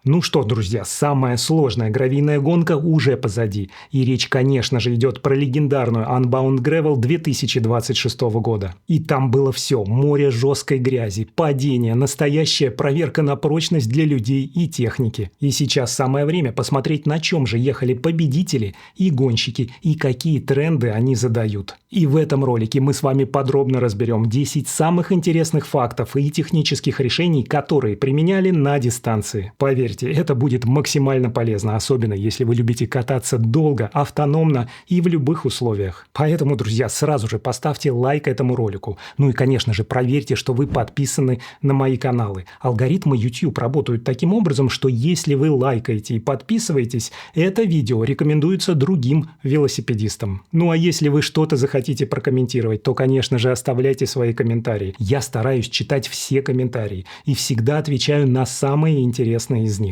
Ну что, друзья, самая сложная гравийная гонка уже позади. И речь, конечно же, идет про легендарную Unbound Gravel 2026 года. И там было все. Море жесткой грязи, падения, настоящая проверка на прочность для людей и техники. И сейчас самое время посмотреть, на чем же ехали победители и гонщики, и какие тренды они задают. И в этом ролике мы с вами подробно разберем 10 самых интересных фактов и технических решений, которые применяли на дистанции. Поверьте, это будет максимально полезно, особенно если вы любите кататься долго, автономно и в любых условиях. Поэтому, друзья, сразу же поставьте лайк этому ролику. Ну и, конечно же, проверьте, что вы подписаны на мои каналы. Алгоритмы YouTube работают таким образом, что если вы лайкаете и подписываетесь, это видео рекомендуется другим велосипедистам. Ну а если вы что-то захотите прокомментировать, то, конечно же, оставляйте свои комментарии. Я стараюсь читать все комментарии и всегда отвечаю на самые интересные из них.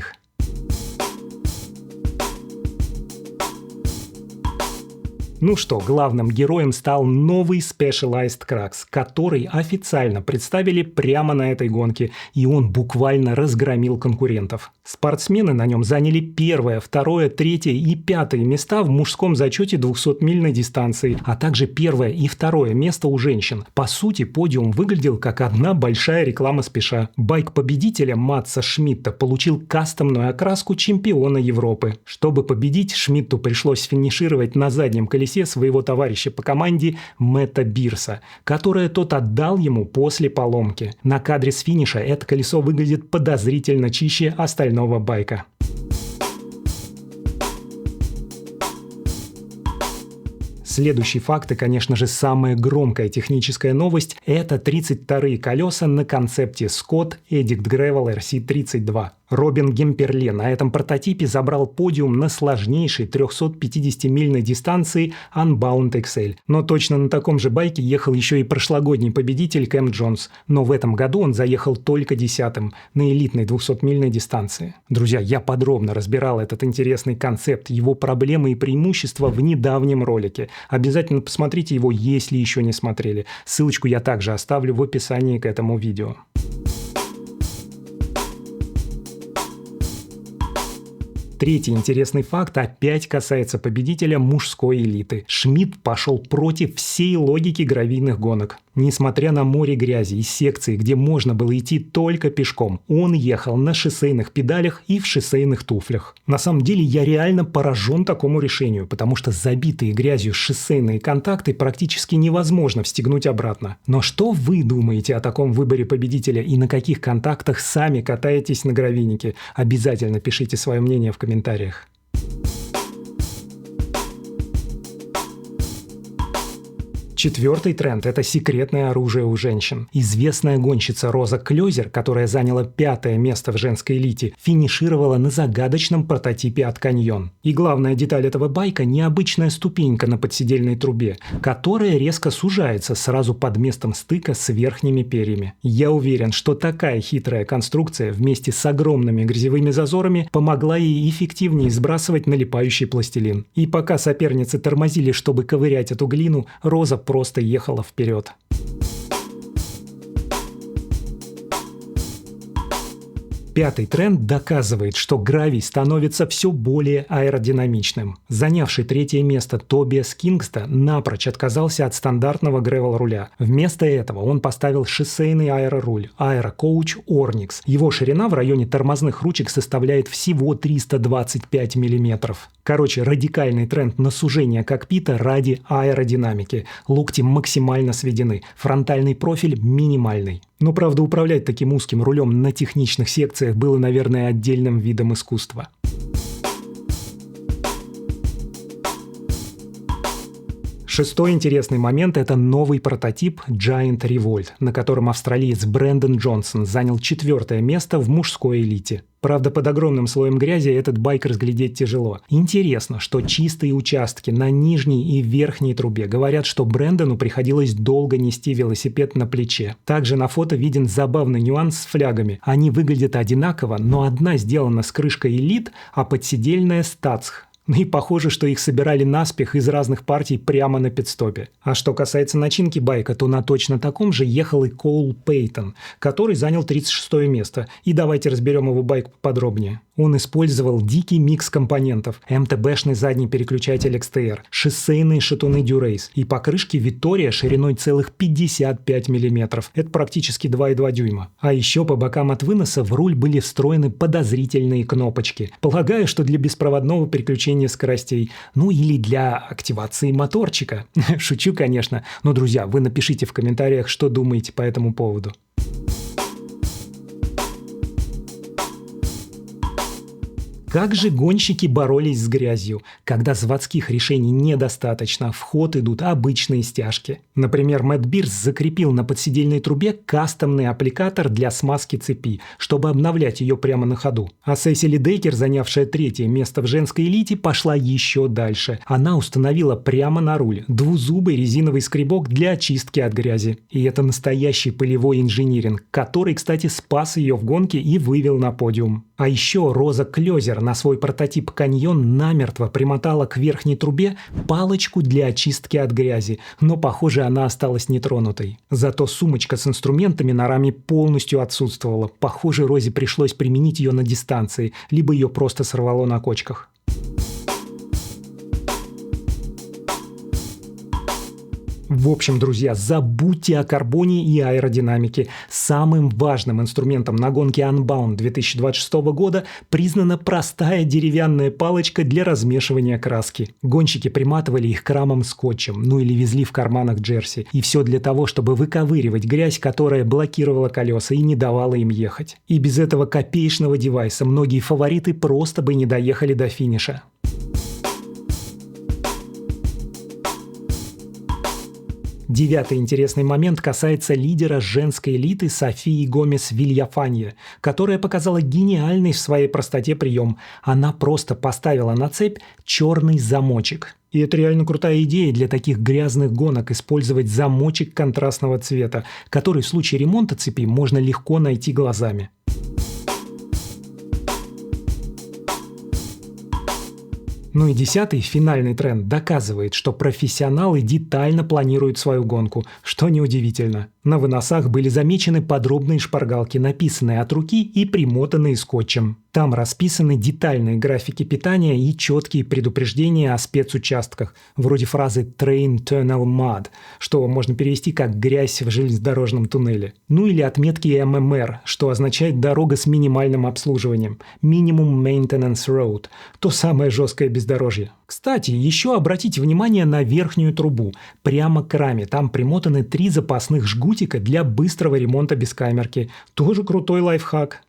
Ну что, главным героем стал новый Specialized Crux, который официально представили прямо на этой гонке, и он буквально разгромил конкурентов. Спортсмены на нем заняли первое, второе, третье и пятое места в мужском зачете 200-мильной дистанции, а также первое и второе место у женщин. По сути, подиум выглядел как одна большая реклама спеша. Байк победителя Матса Шмидта получил кастомную окраску чемпиона Европы. Чтобы победить, Шмидту пришлось финишировать на заднем колесе своего товарища по команде Мэтта Бирса, которое тот отдал ему после поломки. На кадре с финиша это колесо выглядит подозрительно чище остального байка. Следующий факт и, конечно же, самая громкая техническая новость – это 32-е колеса на концепте Scott Edict Gravel RC32. Робин Гемперле на этом прототипе забрал подиум на сложнейшей 350-мильной дистанции Unbound XL. Но точно на таком же байке ехал еще и прошлогодний победитель Кэм Джонс. Но в этом году он заехал только 10-м на элитной 200-мильной дистанции. Друзья, я подробно разбирал этот интересный концепт, его проблемы и преимущества в недавнем ролике. Обязательно посмотрите его, если еще не смотрели. Ссылочку я также оставлю в описании к этому видео. Третий интересный факт опять касается победителя мужской элиты. Шмидт пошел против всей логики гравийных гонок. Несмотря на море грязи и секции, где можно было идти только пешком, он ехал на шоссейных педалях и в шоссейных туфлях. На самом деле я реально поражен такому решению, потому что забитые грязью шоссейные контакты практически невозможно встегнуть обратно. Но что вы думаете о таком выборе победителя и на каких контактах сами катаетесь на гравийнике? Обязательно пишите свое мнение в комментариях. Четвертый тренд – это секретное оружие у женщин. Известная гонщица Роза Клёзер, которая заняла 5-е место в женской элите, финишировала на загадочном прототипе от Canyon. И главная деталь этого байка – необычная ступенька на подседельной трубе, которая резко сужается сразу под местом стыка с верхними перьями. Я уверен, что такая хитрая конструкция вместе с огромными грязевыми зазорами помогла ей эффективнее сбрасывать налипающий пластилин. И пока соперницы тормозили, чтобы ковырять эту глину, Роза просто ехала вперед. Пятый тренд доказывает, что гравий становится все более аэродинамичным. Занявший 3-е место Тобиас Кингста напрочь отказался от стандартного грэвел-руля. Вместо этого он поставил шоссейный аэроруль Aero Coach Ornix. Его ширина в районе тормозных ручек составляет всего 325 мм. Короче, радикальный тренд на сужение кокпита ради аэродинамики. Локти максимально сведены, фронтальный профиль минимальный. Но, правда, управлять таким узким рулем на техничных секциях было, наверное, отдельным видом искусства. Шестой интересный момент – это новый прототип Giant Revolt, на котором австралиец Брэндон Джонсон занял 4-е место в мужской элите. Правда, под огромным слоем грязи этот байк разглядеть тяжело. Интересно, что чистые участки на нижней и верхней трубе говорят, что Брэндону приходилось долго нести велосипед на плече. Также на фото виден забавный нюанс с флягами. Они выглядят одинаково, но одна сделана с крышкой Elite, а подседельная Stazh. Ну и похоже, что их собирали наспех из разных партий прямо на питстопе. А что касается начинки байка, то на точно таком же ехал и Коул Пейтон, который занял 36 место. И давайте разберем его байк поподробнее. Он использовал дикий микс компонентов: МТБшный задний переключатель XTR, шоссейные шатуны Dura-Ace и покрышки Vittoria шириной целых 55 мм. Это практически 2,2 дюйма. А еще по бокам от выноса в руль были встроены подозрительные кнопочки. Полагаю, что для беспроводного переключения скоростей. Ну или для активации моторчика. Шучу, конечно. Но, друзья, вы напишите в комментариях, что думаете по этому поводу. Как же гонщики боролись с грязью? Когда заводских решений недостаточно, в ход идут обычные стяжки. Например, Мэтт Бирс закрепил на подседельной трубе кастомный аппликатор для смазки цепи, чтобы обновлять ее прямо на ходу. А Сесили Дейкер, занявшая 3-е место в женской элите, пошла еще дальше. Она установила прямо на руль двузубый резиновый скребок для очистки от грязи. И это настоящий полевой инжиниринг, который, кстати, спас ее в гонке и вывел на подиум. А еще Роза Клёзер на свой прототип «Каньон» намертво примотала к верхней трубе палочку для очистки от грязи, но, похоже, она осталась нетронутой. Зато сумочка с инструментами на раме полностью отсутствовала. Похоже, Розе пришлось применить ее на дистанции, либо ее просто сорвало на кочках. В общем, друзья, забудьте о карбоне и аэродинамике. Самым важным инструментом на гонке Unbound 2026 года признана простая деревянная палочка для размешивания краски. Гонщики приматывали их к рамам скотчем, ну или везли в карманах джерси. И все для того, чтобы выковыривать грязь, которая блокировала колеса и не давала им ехать. И без этого копеечного девайса многие фавориты просто бы не доехали до финиша. Девятый интересный момент касается лидера женской элиты Софии Гомес Вильяфанье, которая показала гениальный в своей простоте прием. Она просто поставила на цепь черный замочек. И это реально крутая идея для таких грязных гонок — использовать замочек контрастного цвета, который в случае ремонта цепи можно легко найти глазами. Ну и 10-й, финальный тренд, доказывает, что профессионалы детально планируют свою гонку, что неудивительно. На выносах были замечены подробные шпаргалки, написанные от руки и примотанные скотчем. Там расписаны детальные графики питания и четкие предупреждения о спецучастках, вроде фразы «Train Tunnel Mud», что можно перевести как «грязь в железнодорожном туннеле». Ну или отметки MMR, что означает «дорога с минимальным обслуживанием», «Minimum Maintenance Road», то самое жесткое бездорожье. Кстати, еще обратите внимание на верхнюю трубу. Прямо к раме там примотаны 3 запасных жгутика для быстрого ремонта без камерки. Тоже крутой лайфхак.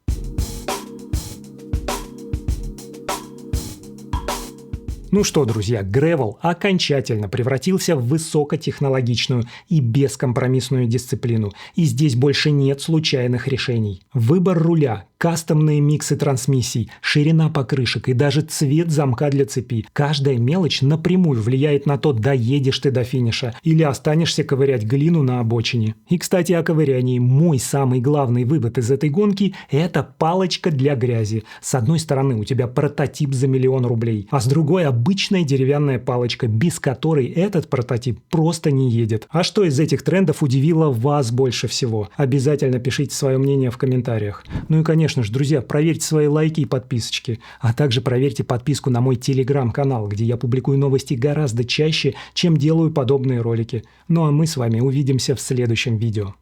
Ну что, друзья, гревел окончательно превратился в высокотехнологичную и бескомпромиссную дисциплину. И здесь больше нет случайных решений. Выбор руля, кастомные миксы трансмиссий, ширина покрышек и даже цвет замка для цепи. Каждая мелочь напрямую влияет на то, доедешь ты до финиша или останешься ковырять глину на обочине. И, кстати, о ковырянии. Мой самый главный вывод из этой гонки – это палочка для грязи. С одной стороны у тебя прототип за 1 000 000 рублей, а с другой обычная деревянная палочка, без которой этот прототип просто не едет. А что из этих трендов удивило вас больше всего? Обязательно пишите свое мнение в комментариях. Ну и, конечно же, друзья, проверьте свои лайки и подписочки, а также проверьте подписку на мой телеграм-канал, где я публикую новости гораздо чаще, чем делаю подобные ролики. Ну а мы с вами увидимся в следующем видео.